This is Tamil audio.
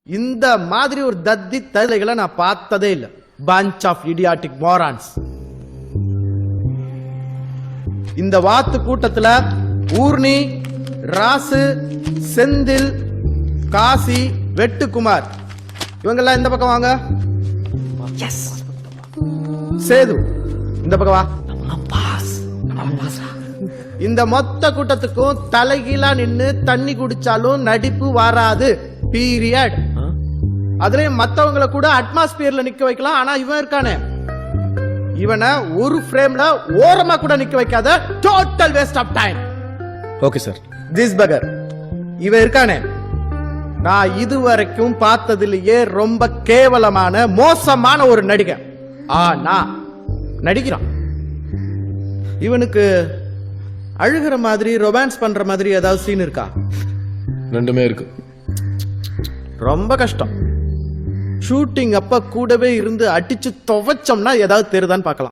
இந்த மாதிரி ஒரு தத்தி தலைகளை நான் பார்த்ததே இல்லை. Bunch of idiotic morons. இந்த வாத்து கூட்டத்துல ஊர்னி, ராசு, செந்தில், காசி, வெட்டுக்குமார் இவங்கெல்லாம் இந்த பக்கம் வாங்க. சேது இந்த பக்கம் வா. இந்த மொத்த கூட்டத்துக்கும் தலைகீழா நின்னு தண்ணி குடிச்சாலும் நடிப்பு வராது. பீரியட். அதுலயும் மத்தவங்களை கூட அட்மாஸ்பியர்ல நிக்க வைக்கலாம். ஆனா இவன் இருக்கானே, இவனை ஒரு ஃப்ரேம்ல ஓரமா கூட நிக்க வைக்காத. Total waste of time. Okay sir. This பகர் இவன் இருக்கானே, நான் இதுவரைக்கும் பார்த்ததிலேயே ரொம்ப கேவலமான மோசமான ஒரு நடிகன். ஆனா நடிக்கிறான். இவனுக்கு அழுகிற மாதிரி ரொமான்ஸ் பண்ற மாதிரி ஏதாவது சீன் இருக்கா? ரெண்டுமே இருக்கு. ரொம்ப கஷ்டம். ஷூட்டிங் அப்ப கூடவே இருந்து அடிச்சு துவைச்சோம்னா ஏதாவது தெரியுதான்னு பார்க்கலாம்.